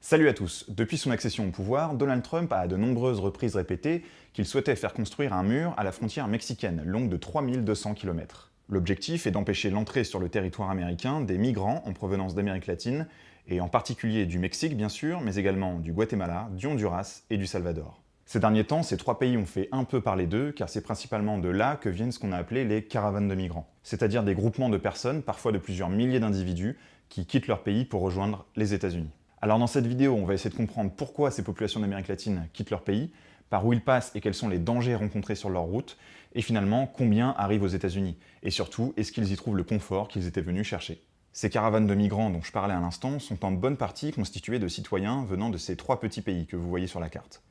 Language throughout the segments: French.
Salut à tous. Depuis son accession au pouvoir, Donald Trump a à de nombreuses reprises répété qu'il souhaitait faire construire un mur à la frontière mexicaine, longue de 3200 km. L'objectif est d'empêcher l'entrée sur le territoire américain des migrants en provenance d'Amérique latine, et en particulier du Mexique bien sûr, mais également du Guatemala, du Honduras et du Salvador. Ces derniers temps, ces trois pays ont fait un peu parler d'eux, car c'est principalement de là que viennent ce qu'on a appelé les caravanes de migrants, c'est-à-dire des groupements de personnes, parfois de plusieurs milliers d'individus, qui quittent leur pays pour rejoindre les États-Unis. Alors dans cette vidéo, on va essayer de comprendre pourquoi ces populations d'Amérique latine quittent leur pays, par où ils passent et quels sont les dangers rencontrés sur leur route, et finalement combien arrivent aux États-Unis, et surtout est-ce qu'ils y trouvent le confort qu'ils étaient venus chercher. Ces caravanes de migrants dont je parlais à l'instant sont en bonne partie constituées de citoyens venant de ces trois petits pays que vous voyez sur la carte.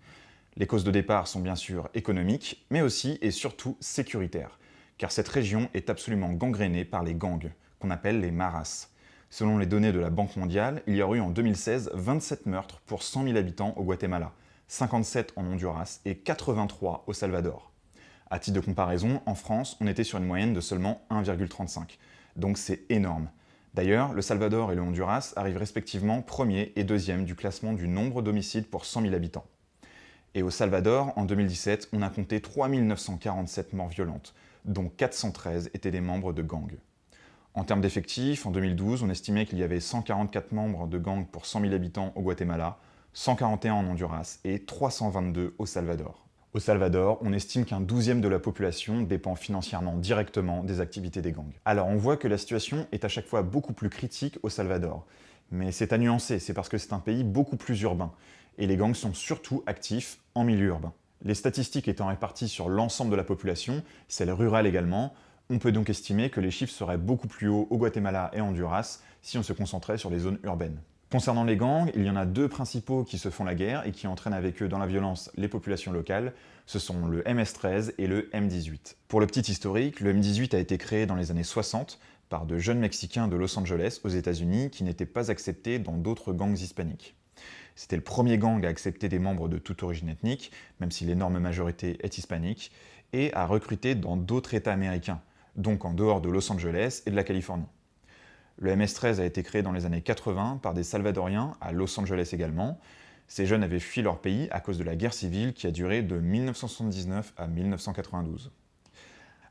Les causes de départ sont bien sûr économiques, mais aussi et surtout sécuritaires, car cette région est absolument gangrénée par les gangs, qu'on appelle les maras. Selon les données de la Banque mondiale, il y aurait eu en 2016 27 meurtres pour 100 000 habitants au Guatemala, 57 en Honduras et 83 au Salvador. À titre de comparaison, en France, on était sur une moyenne de seulement 1,35, donc c'est énorme. D'ailleurs, le Salvador et le Honduras arrivent respectivement premier et deuxième du classement du nombre d'homicides pour 100 000 habitants. Et au Salvador, en 2017, on a compté 3 947 morts violentes, dont 413 étaient des membres de gangs. En termes d'effectifs, en 2012, on estimait qu'il y avait 144 membres de gangs pour 100 000 habitants au Guatemala, 141 en Honduras et 322 au Salvador. Au Salvador, on estime qu'un 12e de la population dépend financièrement directement des activités des gangs. Alors on voit que la situation est à chaque fois beaucoup plus critique au Salvador. Mais c'est à nuancer, c'est parce que c'est un pays beaucoup plus urbain, et les gangs sont surtout actifs en milieu urbain. Les statistiques étant réparties sur l'ensemble de la population, celle rurale également, on peut donc estimer que les chiffres seraient beaucoup plus hauts au Guatemala et en Honduras si on se concentrait sur les zones urbaines. Concernant les gangs, il y en a deux principaux qui se font la guerre et qui entraînent avec eux dans la violence les populations locales, ce sont le MS-13 et le M-18. Pour le petit historique, le M-18 a été créé dans les années 60 par de jeunes Mexicains de Los Angeles aux États-Unis qui n'étaient pas acceptés dans d'autres gangs hispaniques. C'était le premier gang à accepter des membres de toute origine ethnique, même si l'énorme majorité est hispanique, et à recruter dans d'autres États américains, donc en dehors de Los Angeles et de la Californie. Le MS-13 a été créé dans les années 80 par des Salvadoriens, à Los Angeles également. Ces jeunes avaient fui leur pays à cause de la guerre civile qui a duré de 1979 à 1992.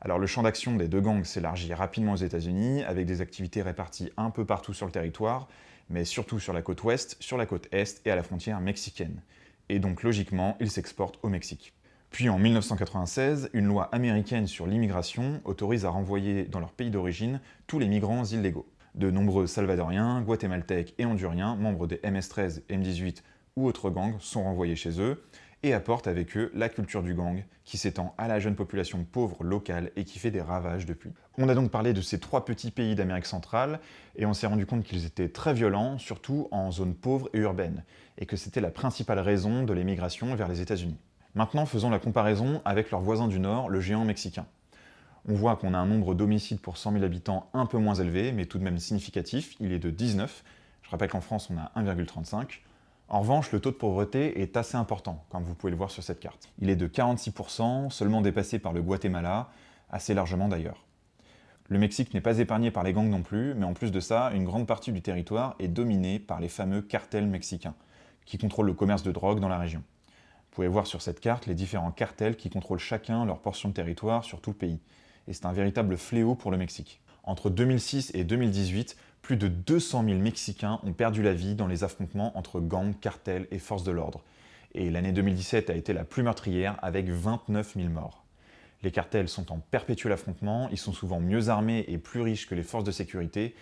Alors le champ d'action des deux gangs s'élargit rapidement aux États-Unis, avec des activités réparties un peu partout sur le territoire, mais surtout sur la côte ouest, sur la côte est et à la frontière mexicaine. Et donc logiquement, ils s'exportent au Mexique. Puis en 1996, une loi américaine sur l'immigration autorise à renvoyer dans leur pays d'origine tous les migrants illégaux. De nombreux Salvadoriens, Guatémaltèques et Honduriens, membres des MS-13, M-18 ou autres gangs, sont renvoyés chez eux et apportent avec eux la culture du gang qui s'étend à la jeune population pauvre locale et qui fait des ravages depuis. On a donc parlé de ces trois petits pays d'Amérique centrale et on s'est rendu compte qu'ils étaient très violents, surtout en zone pauvre et urbaine, et que c'était la principale raison de l'émigration vers les États-Unis. Maintenant, faisons la comparaison avec leur voisin du Nord, le géant mexicain. On voit qu'on a un nombre d'homicides pour 100 000 habitants un peu moins élevé, mais tout de même significatif, il est de 19. Je rappelle qu'en France, on a 1,35. En revanche, le taux de pauvreté est assez important, comme vous pouvez le voir sur cette carte. Il est de 46%, seulement dépassé par le Guatemala, assez largement d'ailleurs. Le Mexique n'est pas épargné par les gangs non plus, mais en plus de ça, une grande partie du territoire est dominée par les fameux cartels mexicains, qui contrôlent le commerce de drogue dans la région. Vous pouvez voir sur cette carte les différents cartels qui contrôlent chacun leur portion de territoire sur tout le pays. Et c'est un véritable fléau pour le Mexique. Entre 2006 et 2018, plus de 200 000 Mexicains ont perdu la vie dans les affrontements entre gangs, cartels et forces de l'ordre. Et l'année 2017 a été la plus meurtrière avec 29 000 morts. Les cartels sont en perpétuel affrontement, ils sont souvent mieux armés et plus riches que les forces de sécurité,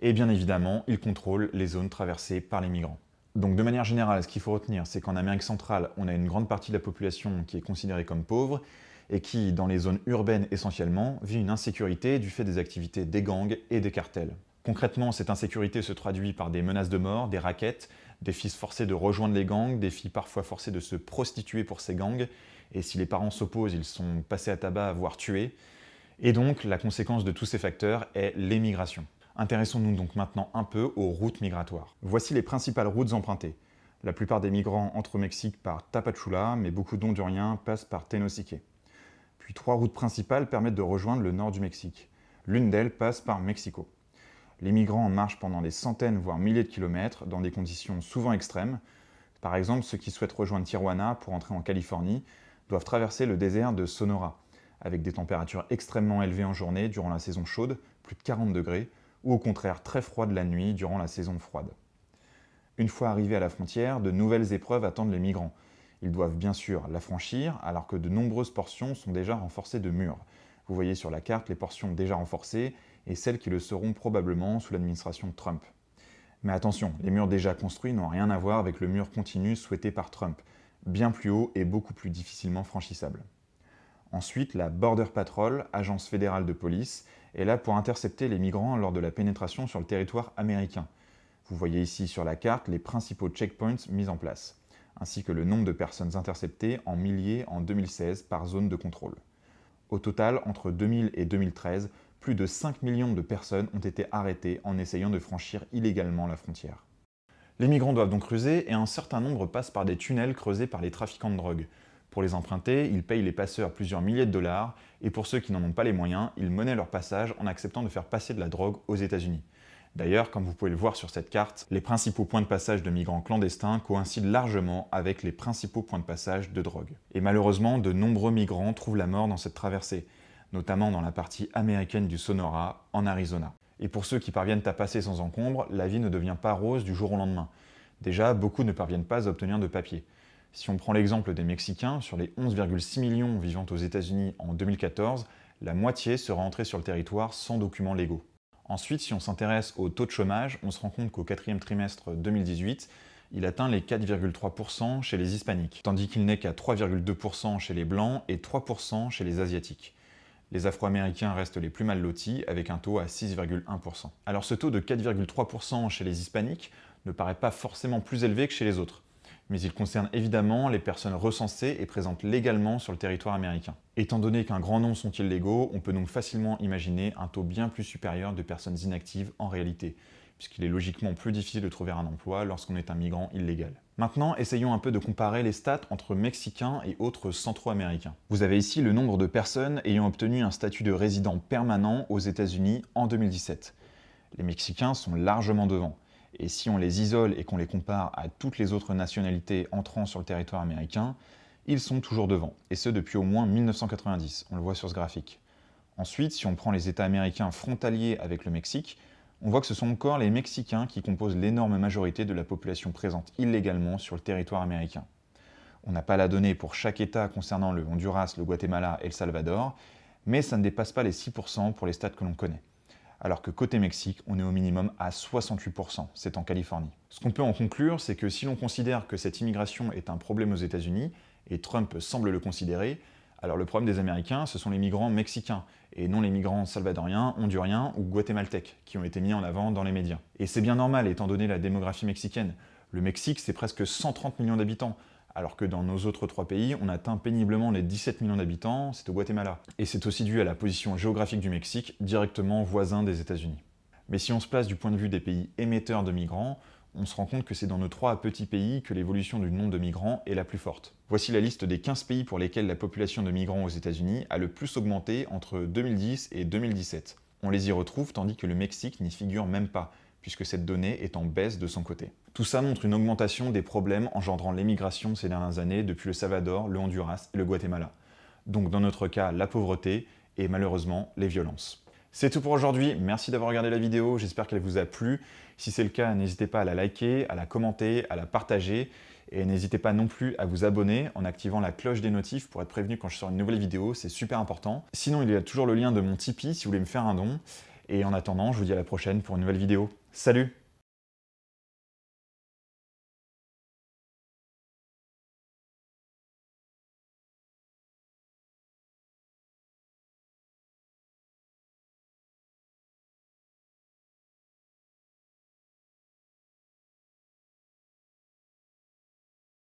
et bien évidemment, ils contrôlent les zones traversées par les migrants. Donc de manière générale, ce qu'il faut retenir, c'est qu'en Amérique centrale, on a une grande partie de la population qui est considérée comme pauvre et qui, dans les zones urbaines essentiellement, vit une insécurité du fait des activités des gangs et des cartels. Concrètement, cette insécurité se traduit par des menaces de mort, des rackets, des fils forcés de rejoindre les gangs, des filles parfois forcées de se prostituer pour ces gangs, et si les parents s'opposent, ils sont passés à tabac, voire tués. Et donc, la conséquence de tous ces facteurs est l'émigration. Intéressons-nous donc maintenant un peu aux routes migratoires. Voici les principales routes empruntées. La plupart des migrants entrent au Mexique par Tapachula, mais beaucoup d'Honduriens passent par Tenosique. Puis trois routes principales permettent de rejoindre le nord du Mexique. L'une d'elles passe par Mexico. Les migrants marchent pendant des centaines voire milliers de kilomètres dans des conditions souvent extrêmes. Par exemple, ceux qui souhaitent rejoindre Tijuana pour entrer en Californie doivent traverser le désert de Sonora, avec des températures extrêmement élevées en journée durant la saison chaude, plus de 40 degrés, ou au contraire très froides la nuit durant la saison froide. Une fois arrivés à la frontière, de nouvelles épreuves attendent les migrants. Ils doivent bien sûr la franchir, alors que de nombreuses portions sont déjà renforcées de murs. Vous voyez sur la carte les portions déjà renforcées et celles qui le seront probablement sous l'administration de Trump. Mais attention, les murs déjà construits n'ont rien à voir avec le mur continu souhaité par Trump, bien plus haut et beaucoup plus difficilement franchissable. Ensuite, la Border Patrol, agence fédérale de police, est là pour intercepter les migrants lors de la pénétration sur le territoire américain. Vous voyez ici sur la carte les principaux checkpoints mis en place, ainsi que le nombre de personnes interceptées en milliers en 2016 par zone de contrôle. Au total, entre 2000 et 2013, plus de 5 millions de personnes ont été arrêtées en essayant de franchir illégalement la frontière. Les migrants doivent donc creuser et un certain nombre passent par des tunnels creusés par les trafiquants de drogue. Pour les emprunter, ils payent les passeurs plusieurs milliers de dollars et pour ceux qui n'en ont pas les moyens, ils monnaient leur passage en acceptant de faire passer de la drogue aux États-Unis. D'ailleurs, comme vous pouvez le voir sur cette carte, les principaux points de passage de migrants clandestins coïncident largement avec les principaux points de passage de drogue. Et malheureusement, de nombreux migrants trouvent la mort dans cette traversée, notamment dans la partie américaine du Sonora, en Arizona. Et pour ceux qui parviennent à passer sans encombre, la vie ne devient pas rose du jour au lendemain. Déjà, beaucoup ne parviennent pas à obtenir de papiers. Si on prend l'exemple des Mexicains, sur les 11,6 millions vivant aux États-Unis en 2014, la moitié sera entrée sur le territoire sans documents légaux. Ensuite, si on s'intéresse au taux de chômage, on se rend compte qu'au quatrième trimestre 2018, il atteint les 4,3% chez les hispaniques, tandis qu'il n'est qu'à 3,2% chez les blancs et 3% chez les asiatiques. Les Afro-Américains restent les plus mal lotis, avec un taux à 6,1%. Alors ce taux de 4,3% chez les hispaniques ne paraît pas forcément plus élevé que chez les autres, mais il concerne évidemment les personnes recensées et présentes légalement sur le territoire américain. Étant donné qu'un grand nombre sont illégaux, on peut donc facilement imaginer un taux bien plus supérieur de personnes inactives en réalité, puisqu'il est logiquement plus difficile de trouver un emploi lorsqu'on est un migrant illégal. Maintenant, essayons un peu de comparer les stats entre Mexicains et autres Centro-Américains. Vous avez ici le nombre de personnes ayant obtenu un statut de résident permanent aux États-Unis en 2017. Les Mexicains sont largement devant, et si on les isole et qu'on les compare à toutes les autres nationalités entrant sur le territoire américain, ils sont toujours devant, et ce depuis au moins 1990, on le voit sur ce graphique. Ensuite, si on prend les États américains frontaliers avec le Mexique, on voit que ce sont encore les Mexicains qui composent l'énorme majorité de la population présente illégalement sur le territoire américain. On n'a pas la donnée pour chaque État concernant le Honduras, le Guatemala et le Salvador, mais ça ne dépasse pas les 6% pour les stats que l'on connaît. Alors que côté Mexique, on est au minimum à 68%, c'est en Californie. Ce qu'on peut en conclure, c'est que si l'on considère que cette immigration est un problème aux États-Unis, et Trump semble le considérer, alors le problème des Américains, ce sont les migrants mexicains, et non les migrants salvadoriens, honduriens ou guatémaltèques, qui ont été mis en avant dans les médias. Et c'est bien normal, étant donné la démographie mexicaine. Le Mexique, c'est presque 130 millions d'habitants, alors que dans nos autres 3 pays, on atteint péniblement les 17 millions d'habitants, c'est au Guatemala. Et c'est aussi dû à la position géographique du Mexique, directement voisin des États-Unis. Mais si on se place du point de vue des pays émetteurs de migrants, on se rend compte que c'est dans nos 3 petits pays que l'évolution du nombre de migrants est la plus forte. Voici la liste des 15 pays pour lesquels la population de migrants aux États-Unis a le plus augmenté entre 2010 et 2017. On les y retrouve tandis que le Mexique n'y figure même pas, puisque cette donnée est en baisse de son côté. Tout ça montre une augmentation des problèmes engendrant l'émigration ces dernières années depuis le Salvador, le Honduras et le Guatemala. Donc dans notre cas, la pauvreté et malheureusement les violences. C'est tout pour aujourd'hui, merci d'avoir regardé la vidéo, j'espère qu'elle vous a plu. Si c'est le cas, n'hésitez pas à la liker, à la commenter, à la partager et n'hésitez pas non plus à vous abonner en activant la cloche des notifs pour être prévenu quand je sors une nouvelle vidéo, c'est super important. Sinon, il y a toujours le lien de mon Tipeee si vous voulez me faire un don. Et en attendant, je vous dis à la prochaine pour une nouvelle vidéo. Salut!